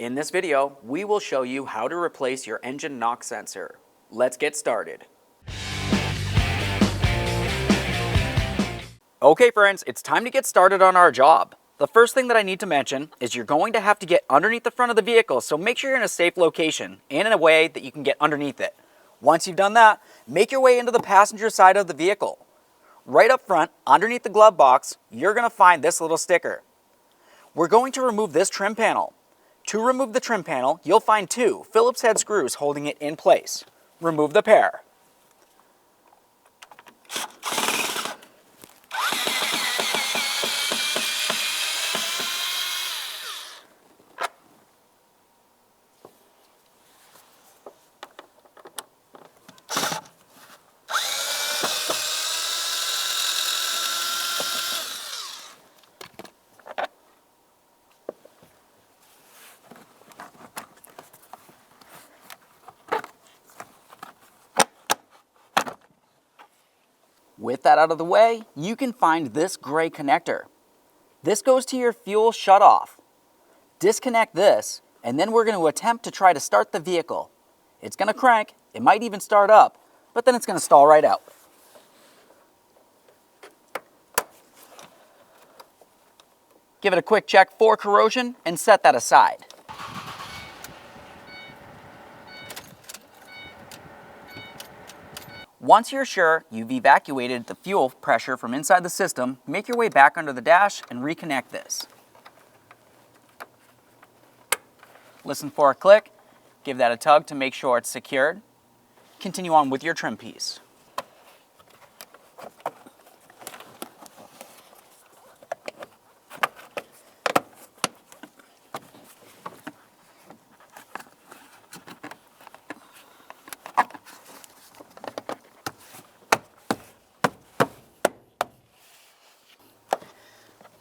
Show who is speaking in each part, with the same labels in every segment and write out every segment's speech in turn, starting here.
Speaker 1: In this video, we will show you how to replace your engine knock sensor. Let's get started. Okay friends, it's time to get started on our job. The first thing that I need to mention is you're going to have to get underneath the front of the vehicle, so make sure you're in a safe location and in a way that you can get underneath it. Once you've done that, make your way into the passenger side of the vehicle. Right up front, underneath the glove box, you're going to find this little sticker. We're going to remove this trim panel. To remove the trim panel, you'll find two Phillips head screws holding it in place. Remove the pair. With that out of the way, you can find this gray connector. This goes to your fuel shutoff. Disconnect this, and then we're going to attempt to try to start the vehicle. It's going to crank, it might even start up, but then it's going to stall right out. Give it a quick check for corrosion and set that aside. Once you're sure you've evacuated the fuel pressure from inside the system, make your way back under the dash and reconnect this. Listen for a click, give that a tug to make sure it's secured. Continue on with your trim piece.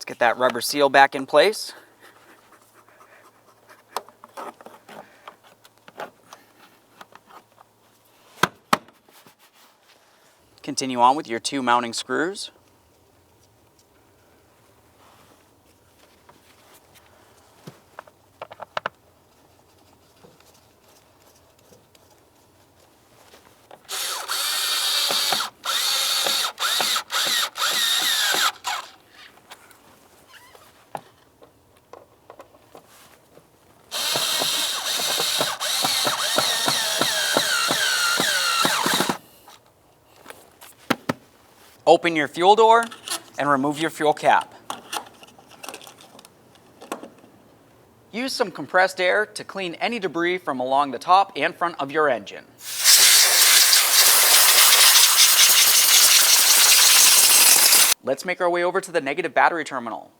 Speaker 1: Get that rubber seal back in place. Continue on with your two mounting screws. Open your fuel door and remove your fuel cap. Use some compressed air to clean any debris from along the top and front of your engine. Let's make our way over to the negative battery terminal.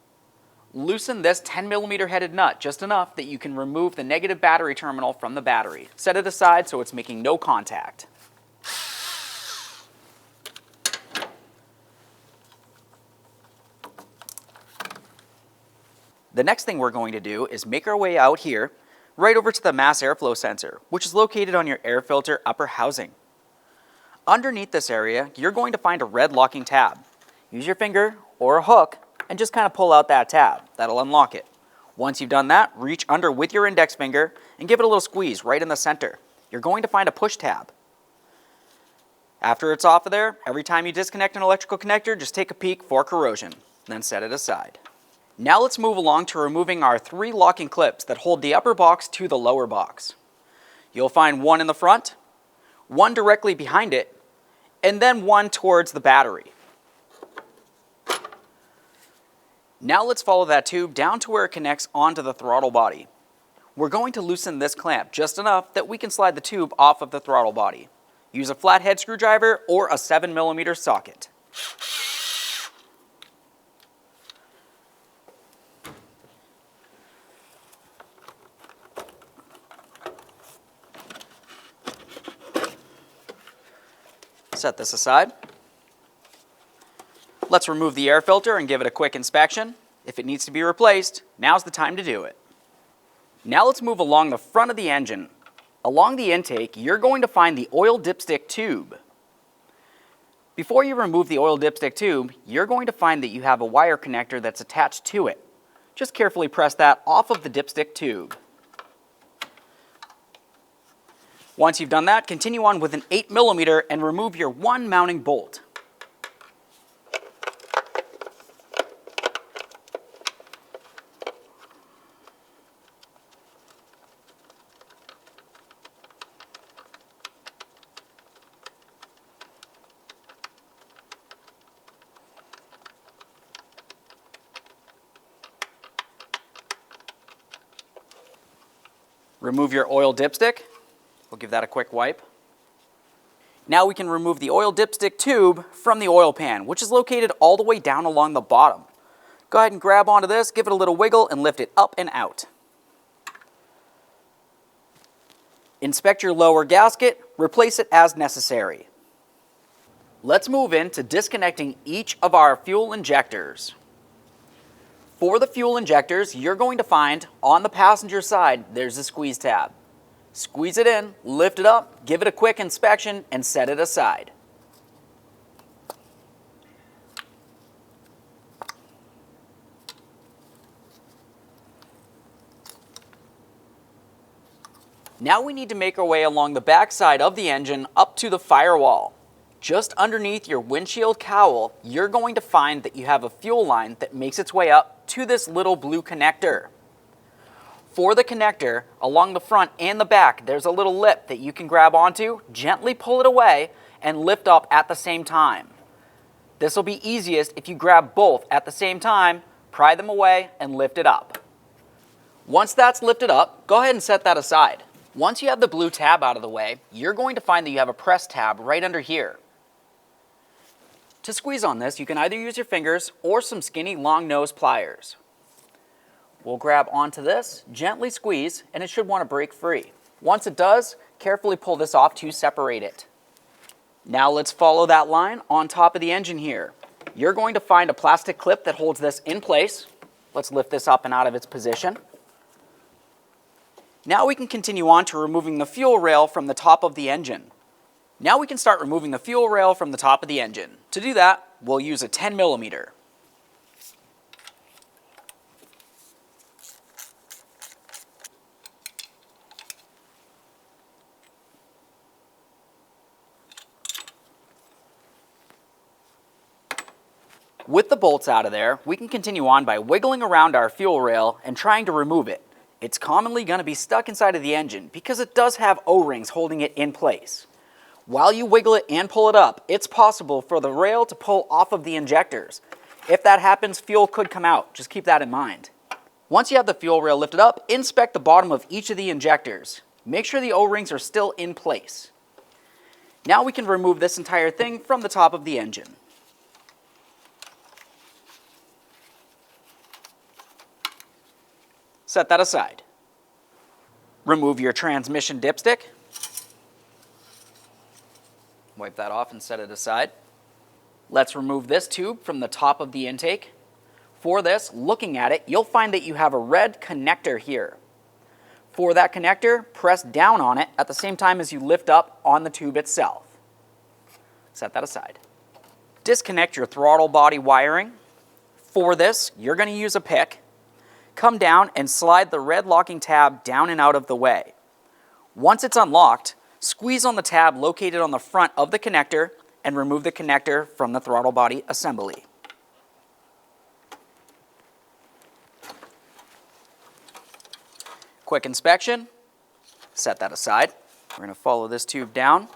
Speaker 1: Loosen this 10mm headed nut just enough that you can remove the negative battery terminal from the battery. Set it aside so it's making no contact. The next thing we're going to do is make our way out here, right over to the mass airflow sensor, which is located on your air filter upper housing. Underneath this area, you're going to find a red locking tab. Use your finger or a hook and just kind of pull out that tab. That'll unlock it. Once you've done that, reach under with your index finger and give it a little squeeze right in the center. You're going to find a push tab. After it's off of there, every time you disconnect an electrical connector, just take a peek for corrosion, then set it aside. Now let's move along to removing our three locking clips that hold the upper box to the lower box. You'll find one in the front, one directly behind it, and then one towards the battery. Now let's follow that tube down to where it connects onto the throttle body. We're going to loosen this clamp just enough that we can slide the tube off of the throttle body. Use a flathead screwdriver or a 7mm socket. Set this aside. Let's remove the air filter and give it a quick inspection. If it needs to be replaced, now's the time to do it. Now let's move along the front of the engine. Along the intake, you're going to find the oil dipstick tube. Before you remove the oil dipstick tube, you're going to find that you have a wire connector that's attached to it. Just carefully press that off of the dipstick tube. Once you've done that, continue on with an 8mm and remove your one mounting bolt. Remove your oil dipstick. We'll give that a quick wipe. Now we can remove the oil dipstick tube from the oil pan, which is located all the way down along the bottom. Go ahead and grab onto this, give it a little wiggle, and lift it up and out. Inspect your lower gasket, replace it as necessary. Let's move into disconnecting each of our fuel injectors. For the fuel injectors, you're going to find on the passenger side, there's a squeeze tab. Squeeze it in, lift it up, give it a quick inspection, and set it aside. Now we need to make our way along the back side of the engine up to the firewall. Just underneath your windshield cowl, you're going to find that you have a fuel line that makes its way up to this little blue connector. For the connector, along the front and the back, there's a little lip that you can grab onto, gently pull it away, and lift up at the same time. This will be easiest if you grab both at the same time, pry them away, and lift it up. Once that's lifted up, go ahead and set that aside. Once you have the blue tab out of the way, you're going to find that you have a press tab right under here. To squeeze on this, you can either use your fingers or some skinny long nose pliers. We'll grab onto this, gently squeeze, and it should want to break free. Once it does, carefully pull this off to separate it. Now let's follow that line on top of the engine here. You're going to find a plastic clip that holds this in place. Let's lift this up and out of its position. Now we can continue on to removing the fuel rail from the top of the engine. Now we can start removing the fuel rail from the top of the engine. To do that, we'll use a 10mm. With the bolts out of there, we can continue on by wiggling around our fuel rail and trying to remove it. It's commonly going to be stuck inside of the engine because it does have O-rings holding it in place. While you wiggle it and pull it up, it's possible for the rail to pull off of the injectors. If that happens, fuel could come out. Just keep that in mind. Once you have the fuel rail lifted up, inspect the bottom of each of the injectors. Make sure the O-rings are still in place. Now we can remove this entire thing from the top of the engine. Set that aside. Remove your transmission dipstick. Wipe that off and set it aside. Let's remove this tube from the top of the intake. For this, looking at it, you'll find that you have a red connector here. For that connector, press down on it at the same time as you lift up on the tube itself. Set that aside. Disconnect your throttle body wiring. For this, you're going to use a pick. Come down and slide the red locking tab down and out of the way. Once it's unlocked, squeeze on the tab located on the front of the connector and remove the connector from the throttle body assembly. Quick inspection, set that aside. We're going to follow this tube down.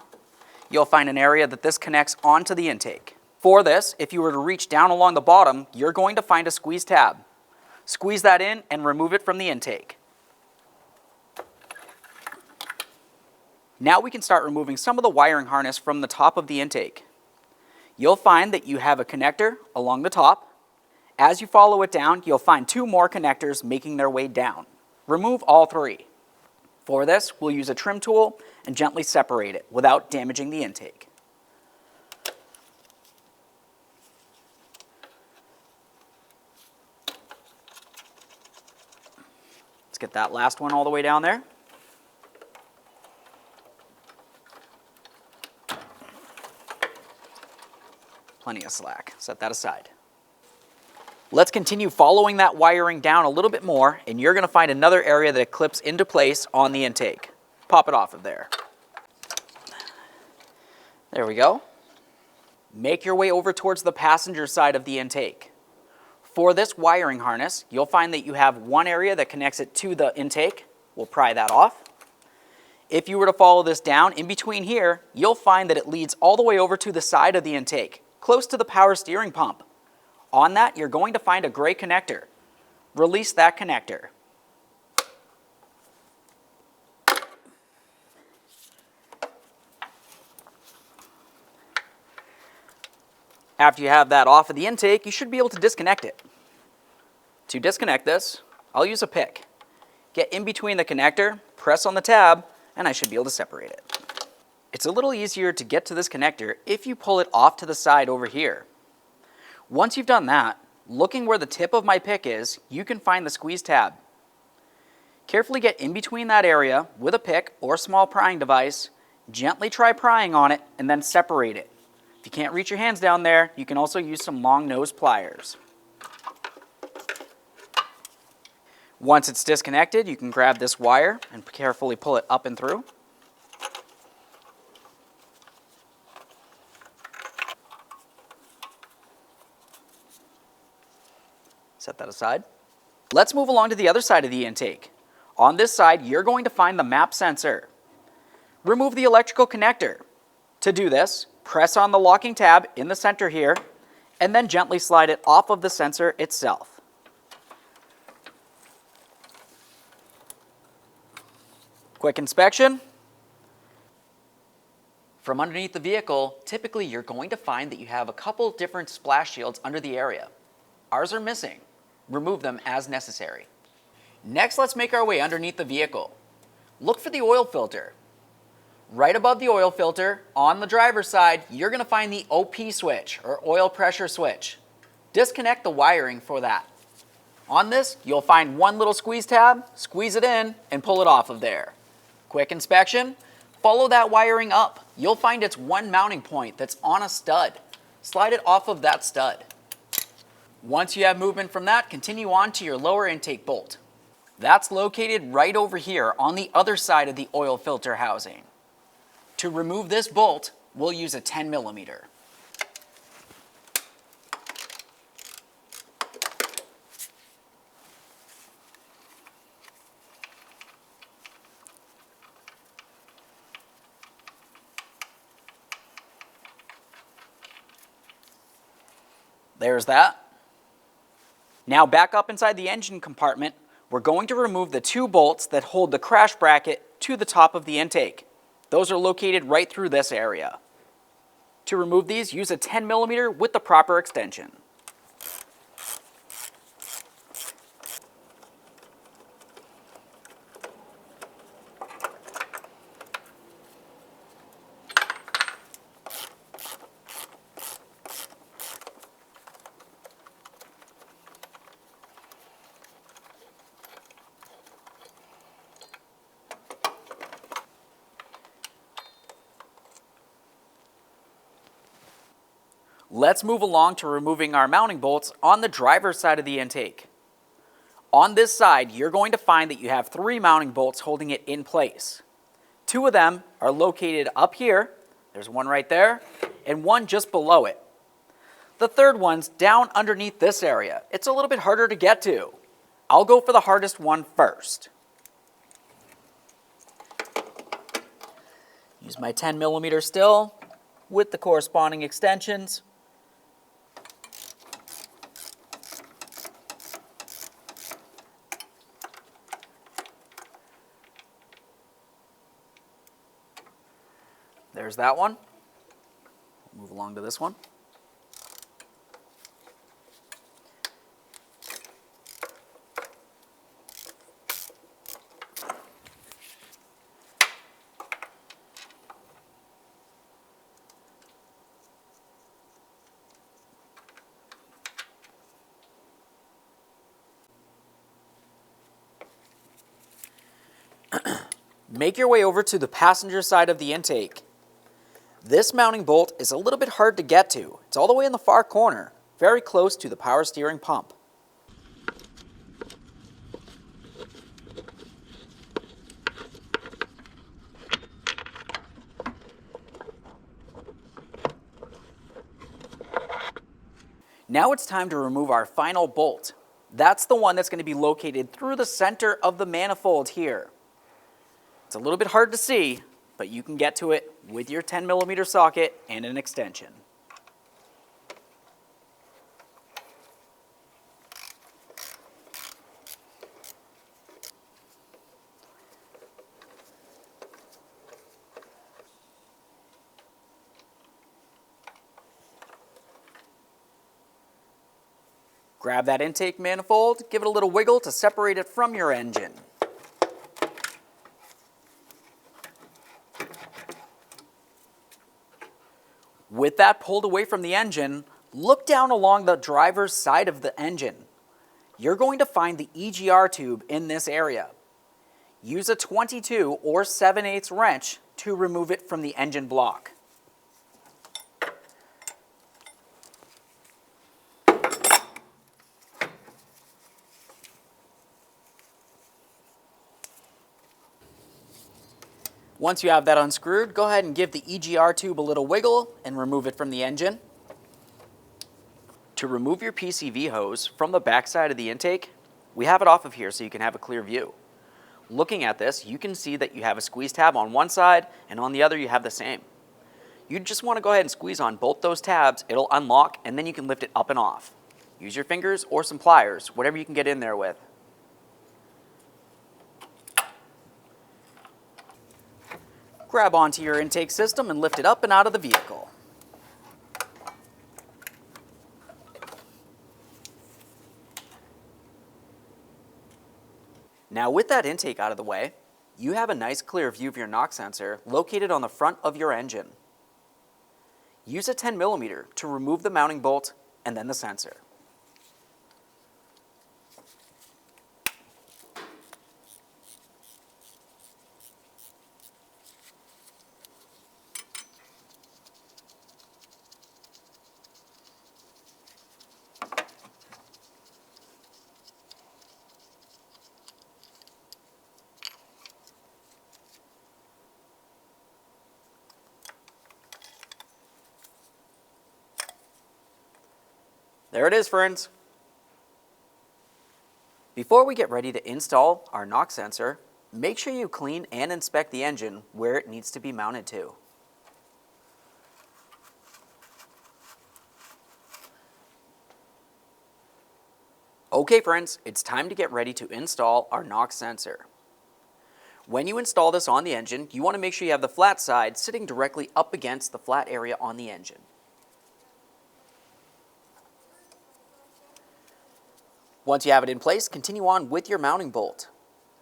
Speaker 1: You'll find an area that this connects onto the intake. For this, if you were to reach down along the bottom, you're going to find a squeeze tab. Squeeze that in and remove it from the intake. Now we can start removing some of the wiring harness from the top of the intake. You'll find that you have a connector along the top. As you follow it down, you'll find two more connectors making their way down. Remove all three. For this, we'll use a trim tool and gently separate it without damaging the intake. Let's get that last one all the way down there. Plenty of slack. Set that aside. Let's continue following that wiring down a little bit more, and you're going to find another area that it clips into place on the intake. Pop it off of there. There we go. Make your way over towards the passenger side of the intake. For this wiring harness, you'll find that you have one area that connects it to the intake. We'll pry that off. If you were to follow this down, in between here, you'll find that it leads all the way over to the side of the intake, close to the power steering pump. On that, you're going to find a gray connector. Release that connector. After you have that off of the intake, you should be able to disconnect it. To disconnect this, I'll use a pick. Get in between the connector, press on the tab, and I should be able to separate it. It's a little easier to get to this connector if you pull it off to the side over here. Once you've done that, looking where the tip of my pick is, you can find the squeeze tab. Carefully get in between that area with a pick or small prying device, gently try prying on it, and then separate it. If you can't reach your hands down there, you can also use some long nose pliers. Once it's disconnected, you can grab this wire and carefully pull it up and through. Set that aside. Let's move along to the other side of the intake. On this side, you're going to find the map sensor. Remove the electrical connector. To do this, press on the locking tab in the center here, and then gently slide it off of the sensor itself. Quick inspection. From underneath the vehicle, typically you're going to find that you have a couple different splash shields under the area. Ours are missing. Remove them as necessary. Next, let's make our way underneath the vehicle. Look for the oil filter. Right above the oil filter, on the driver's side, you're going to find the OP switch, or oil pressure switch. Disconnect the wiring for that. On this, you'll find one little squeeze tab, squeeze it in, and pull it off of there. Quick inspection. Follow that wiring up. You'll find it's one mounting point that's on a stud. Slide it off of that stud. Once you have movement from that, continue on to your lower intake bolt. That's located right over here on the other side of the oil filter housing. To remove this bolt, we'll use a 10 millimeter. There's that. Now back up inside the engine compartment, we're going to remove the two bolts that hold the crash bracket to the top of the intake. Those are located right through this area. To remove these, use a 10 millimeter with the proper extension. Let's move along to removing our mounting bolts on the driver's side of the intake. On this side, you're going to find that you have 3 mounting bolts holding it in place. 2 of them are located up here, there's one right there, and one just below it. The third one's down underneath this area. It's a little bit harder to get to. I'll go for the hardest one first. Use my 10 millimeter still with the corresponding extensions. There's that one. Move along to this one. Make your way over to the passenger side of the intake. This mounting bolt is a little bit hard to get to. It's all the way in the far corner, very close to the power steering pump. Now it's time to remove our final bolt. That's the one that's going to be located through the center of the manifold here. It's a little bit hard to see, but you can get to it with your 10mm socket and an extension. Grab that intake manifold, give it a little wiggle to separate it from your engine. With that pulled away from the engine, look down along the driver's side of the engine. You're going to find the EGR tube in this area. Use a 22 or 7/8 wrench to remove it from the engine block. Once you have that unscrewed, go ahead and give the EGR tube a little wiggle and remove it from the engine. To remove your PCV hose from the back side of the intake, we have it off of here so you can have a clear view. Looking at this, you can see that you have a squeeze tab on one side and on the other you have the same. You just want to go ahead and squeeze on both those tabs, it'll unlock, and then you can lift it up and off. Use your fingers or some pliers, whatever you can get in there with. Grab onto your intake system and lift it up and out of the vehicle. Now with that intake out of the way, you have a nice clear view of your knock sensor located on the front of your engine. Use a 10mm to remove the mounting bolt and then the sensor. There it is, friends. Before we get ready to install our knock sensor, make sure you clean and inspect the engine where it needs to be mounted to. Okay friends, it's time to get ready to install our knock sensor. When you install this on the engine, you want to make sure you have the flat side sitting directly up against the flat area on the engine. Once you have it in place, continue on with your mounting bolt.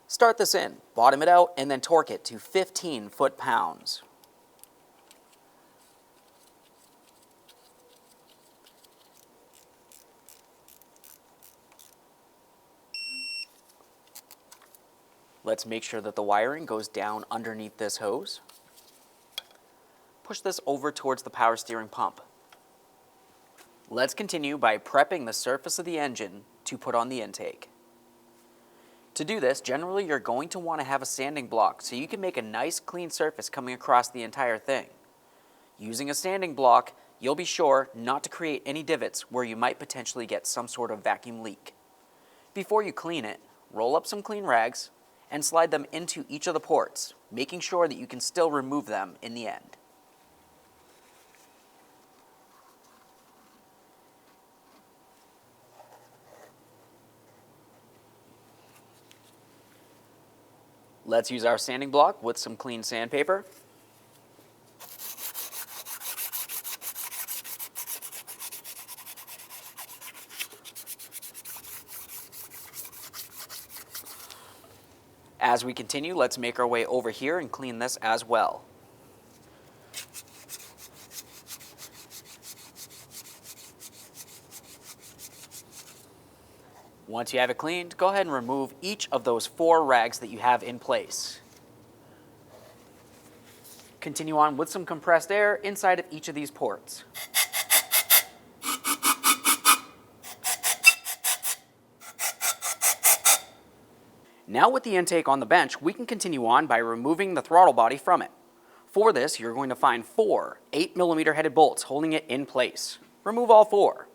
Speaker 1: Start this in, bottom it out, and then torque it to 15 foot-pounds. Let's make sure that the wiring goes down underneath this hose. Push this over towards the power steering pump. Let's continue by prepping the surface of the engine to put on the intake. To do this, generally you're going to want to have a sanding block so you can make a nice clean surface coming across the entire thing. Using a sanding block, you'll be sure not to create any divots where you might potentially get some sort of vacuum leak. Before you clean it, roll up some clean rags and slide them into each of the ports, making sure that you can still remove them in the end. Let's use our sanding block with some clean sandpaper. As we continue, let's make our way over here and clean this as well. Once you have it cleaned, go ahead and remove each of those 4 rags that you have in place. Continue on with some compressed air inside of each of these ports. Now with the intake on the bench, we can continue on by removing the throttle body from it. For this, you're going to find 4 8mm headed bolts holding it in place. Remove all 4.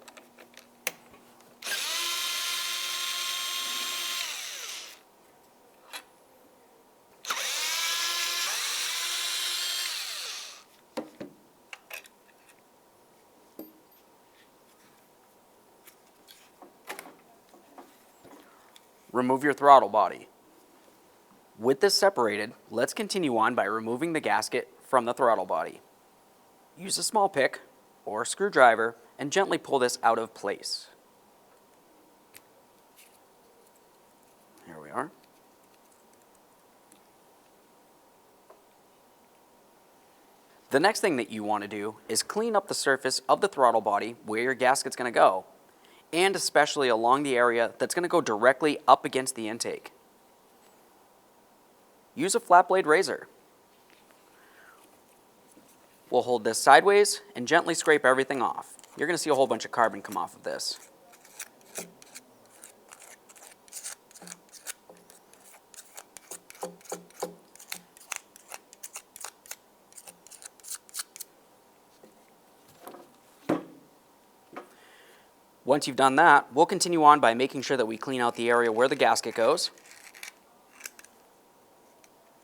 Speaker 1: Remove your throttle body. With this separated, let's continue on by removing the gasket from the throttle body. Use a small pick or screwdriver and gently pull this out of place. Here we are. The next thing that you want to do is clean up the surface of the throttle body where your gasket's going to go, and especially along the area that's going to go directly up against the intake. Use a flat blade razor. We'll hold this sideways and gently scrape everything off. You're going to see a whole bunch of carbon come off of this. Once you've done that, we'll continue on by making sure that we clean out the area where the gasket goes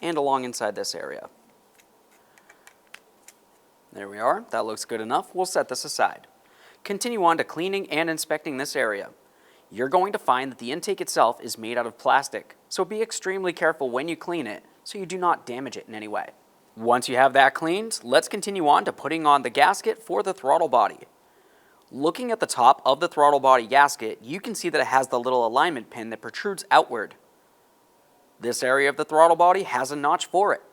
Speaker 1: and along inside this area. There we are. That looks good enough. We'll set this aside. Continue on to cleaning and inspecting this area. You're going to find that the intake itself is made out of plastic, so be extremely careful when you clean it so you do not damage it in any way. Once you have that cleaned, let's continue on to putting on the gasket for the throttle body. Looking at the top of the throttle body gasket, you can see that it has the little alignment pin that protrudes outward. This area of the throttle body has a notch for it.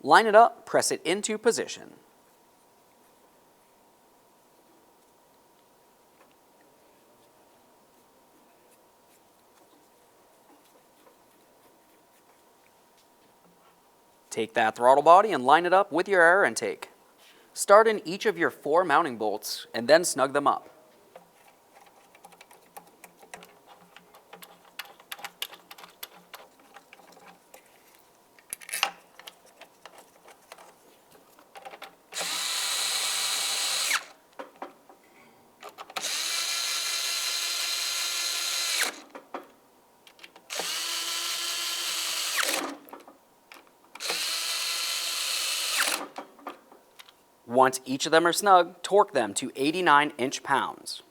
Speaker 1: Line it up, press it into position. Take that throttle body and line it up with your air intake. Start in each of your 4 mounting bolts and then snug them up. Once each of them are snug, torque them to 89 inch-pounds.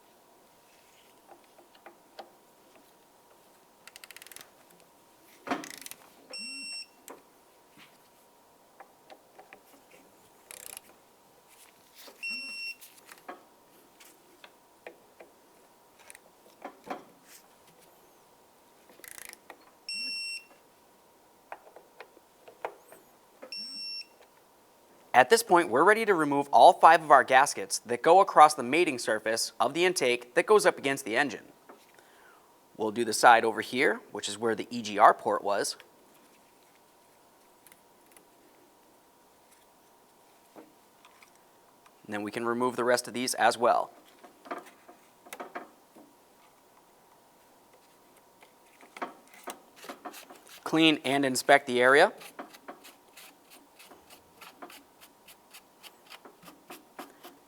Speaker 1: At this point, we're ready to remove all 5 of our gaskets that go across the mating surface of the intake that goes up against the engine. We'll do the side over here, which is where the EGR port was. And then we can remove the rest of these as well. Clean and inspect the area.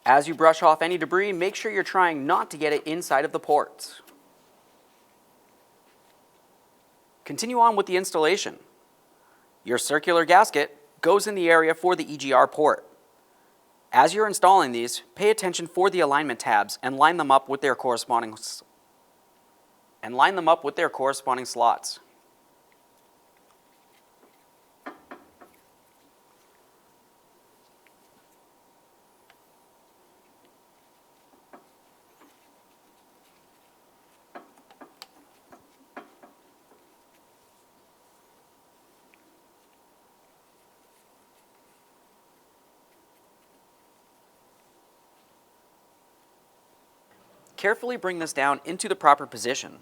Speaker 1: As you brush off any debris, make sure you're trying not to get it inside of the ports. Continue on with the installation. Your circular gasket goes in the area for the EGR port. As you're installing these, pay attention for the alignment tabs and line them up with their corresponding slots. Carefully bring this down into the proper position.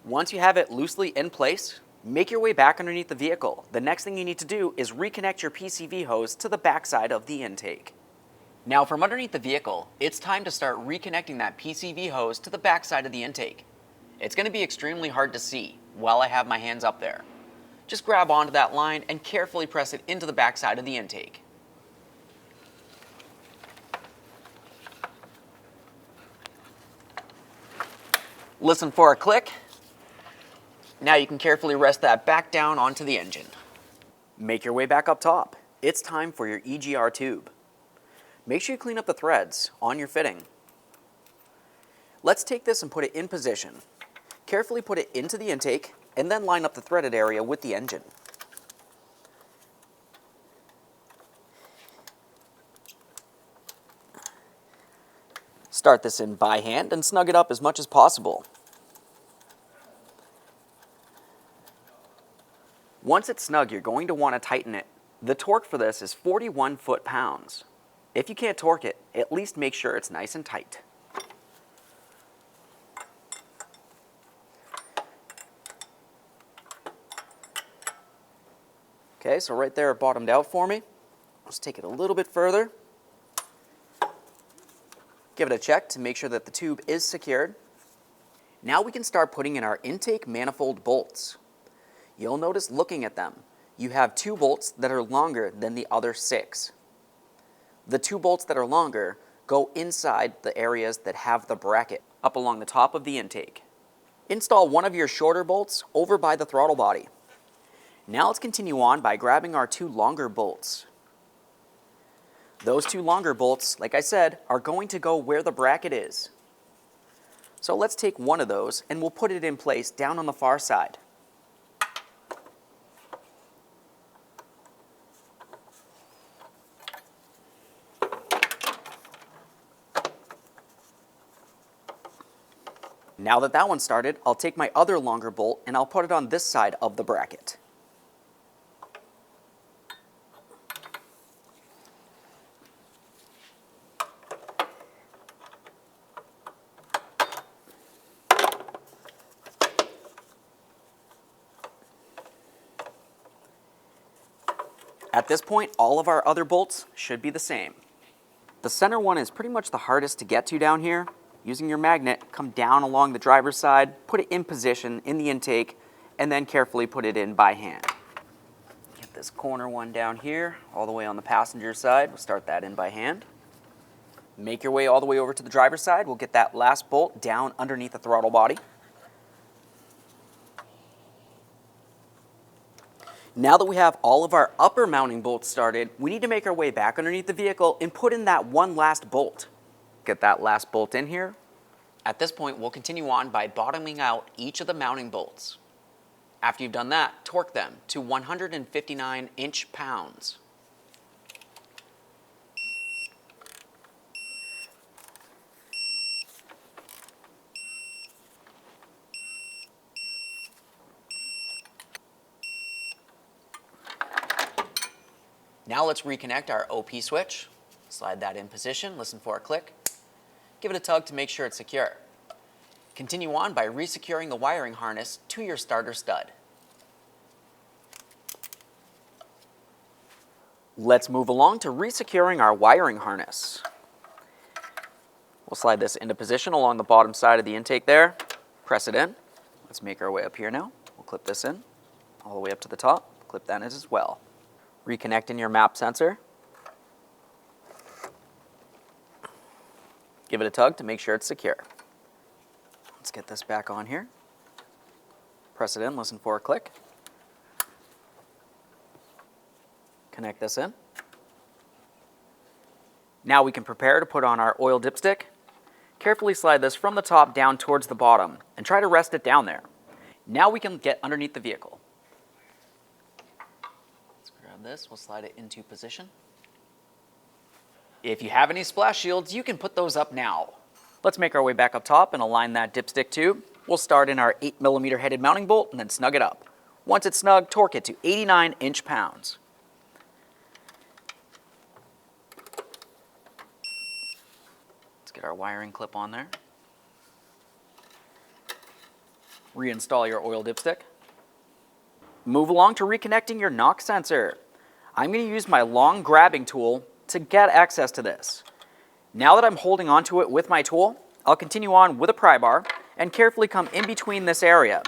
Speaker 1: Once you have it loosely in place, make your way back underneath the vehicle. The next thing you need to do is reconnect your PCV hose to the backside of the intake. Now from underneath the vehicle, it's time to start reconnecting that PCV hose to the backside of the intake. It's going to be extremely hard to see while I have my hands up there. Just grab onto that line and carefully press it into the backside of the intake. Listen for a click. Now you can carefully rest that back down onto the engine. Make your way back up top. It's time for your EGR tube. Make sure you clean up the threads on your fitting. Let's take this and put it in position. Carefully put it into the intake and then line up the threaded area with the engine. Start this in by hand and snug it up as much as possible. Once it's snug, you're going to want to tighten it. The torque for this is 41 foot-pounds. If you can't torque it, at least make sure it's nice and tight. Okay, so right there it bottomed out for me. Let's take it a little bit further. Give it a check to make sure that the tube is secured. Now we can start putting in our intake manifold bolts. You'll notice looking at them, you have 2 bolts that are longer than the other 6. The 2 bolts that are longer go inside the areas that have the bracket up along the top of the intake. Install one of your shorter bolts over by the throttle body. Now let's continue on by grabbing our 2 longer bolts. Those 2 longer bolts, like I said, are going to go where the bracket is. So let's take one of those and we'll put it in place down on the far side. Now that one's started, I'll take my other longer bolt and I'll put it on this side of the bracket. At this point, all of our other bolts should be the same. The center one is pretty much the hardest to get to down here. Using your magnet, come down along the driver's side, put it in position in the intake, and then carefully put it in by hand. Get this corner one down here, all the way on the passenger side. We'll start that in by hand. Make your way all the way over to the driver's side. We'll get that last bolt down underneath the throttle body. Now that we have all of our upper mounting bolts started, we need to make our way back underneath the vehicle and put in that one last bolt. Get that last bolt in here. At this point, we'll continue on by bottoming out each of the mounting bolts. After you've done that, torque them to 159 inch-pounds. Now let's reconnect our OP switch. Slide that in position, listen for a click. Give it a tug to make sure it's secure. Continue on by resecuring the wiring harness to your starter stud. Let's move along to resecuring our wiring harness. We'll slide this into position along the bottom side of the intake there. Press it in. Let's make our way up here now. We'll clip this in all the way up to the top. Clip that in as well. Reconnect in your map sensor. Give it a tug to make sure it's secure. Let's get this back on here. Press it in, listen for a click. Connect this in. Now we can prepare to put on our oil dipstick. Carefully slide this from the top down towards the bottom and try to rest it down there. Now we can get underneath the vehicle. This, we'll slide it into position. If you have any splash shields, you can put those up now. Let's make our way back up top and align that dipstick tube. We'll start in our 8mm headed mounting bolt and then snug it up. Once it's snug, torque it to 89 inch-pounds. Let's get our wiring clip on there. Reinstall your oil dipstick. Move along to reconnecting your knock sensor. I'm going to use my long grabbing tool to get access to this. Now that I'm holding onto it with my tool, I'll continue on with a pry bar and carefully come in between this area.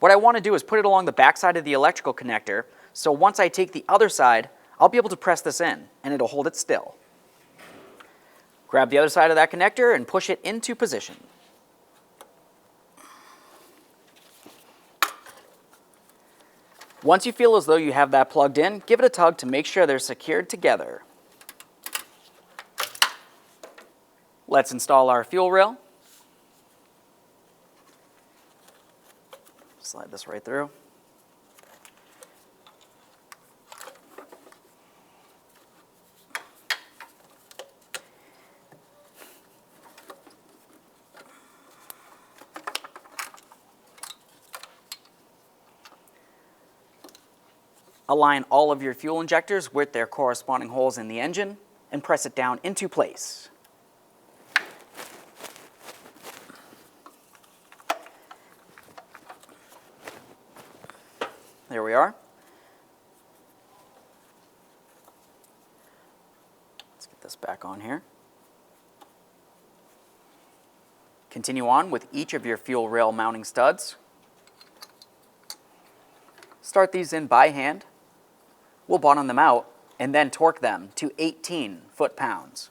Speaker 1: What I want to do is put it along the back side of the electrical connector, so once I take the other side, I'll be able to press this in and it'll hold it still. Grab the other side of that connector and push it into position. Once you feel as though you have that plugged in, give it a tug to make sure they're secured together. Let's install our fuel rail. Slide this right through. Align all of your fuel injectors with their corresponding holes in the engine and press it down into place. There we are. Let's get this back on here. Continue on with each of your fuel rail mounting studs. Start these in by hand. We'll bottom them out and then torque them to 18 foot-pounds.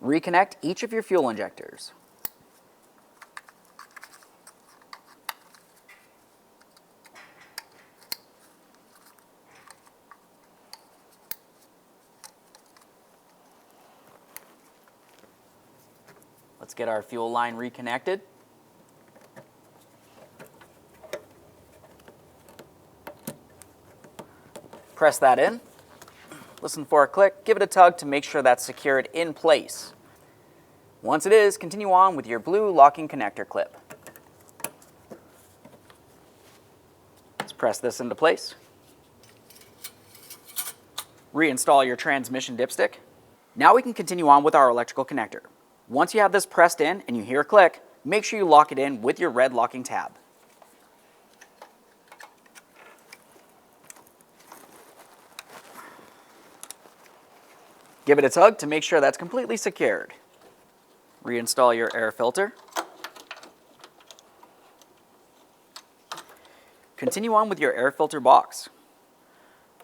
Speaker 1: Reconnect each of your fuel injectors. Let's get our fuel line reconnected. Press that in. Listen for a click. Give it a tug to make sure that's secured in place. Once it is, continue on with your blue locking connector clip. Let's press this into place. Reinstall your transmission dipstick. Now we can continue on with our electrical connector. Once you have this pressed in and you hear a click, make sure you lock it in with your red locking tab. Give it a tug to make sure that's completely secured. Reinstall your air filter. Continue on with your air filter box.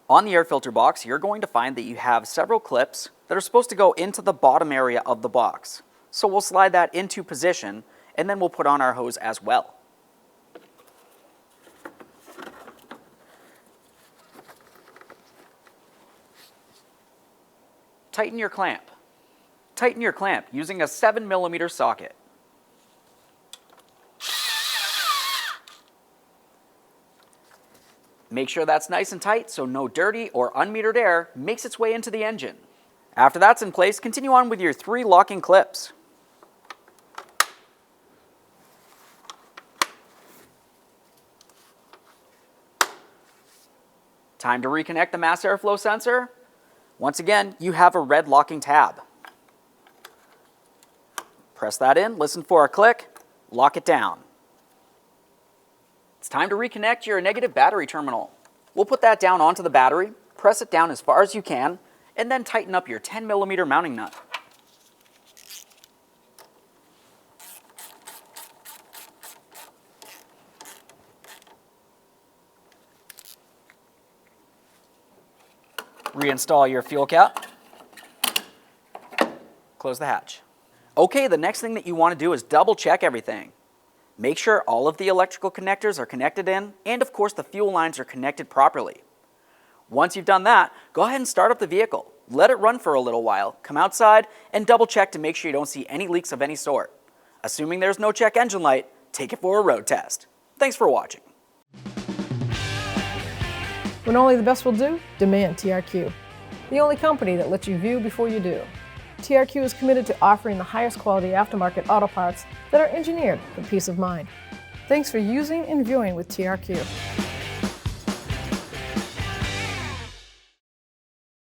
Speaker 1: On the air filter box, you're going to find that you have several clips that are supposed to go into the bottom area of the box. So we'll slide that into position, and then we'll put on our hose as well. Tighten your clamp. Tighten your clamp using a 7mm socket. Make sure that's nice and tight so no dirty or unmetered air makes its way into the engine. After that's in place, continue on with your 3 locking clips. Time to reconnect the mass airflow sensor. Once again, you have a red locking tab. Press that in, listen for a click, lock it down. It's time to reconnect your negative battery terminal. We'll put that down onto the battery, press it down as far as you can, and then tighten up your 10mm mounting nut. Reinstall your fuel cap. Close the hatch. Okay, the next thing that you want to do is double check everything. Make sure all of the electrical connectors are connected in, and of course the fuel lines are connected properly. Once you've done that, go ahead and start up the vehicle. Let it run for a little while, come outside, and double check to make sure you don't see any leaks of any sort. Assuming there's no check engine light, take it for a road test. Thanks for watching.
Speaker 2: When only the best will do, demand TRQ. The only company that lets you view before you do. TRQ is committed to offering the highest quality aftermarket auto parts that are engineered for peace of mind. Thanks for using and viewing with TRQ.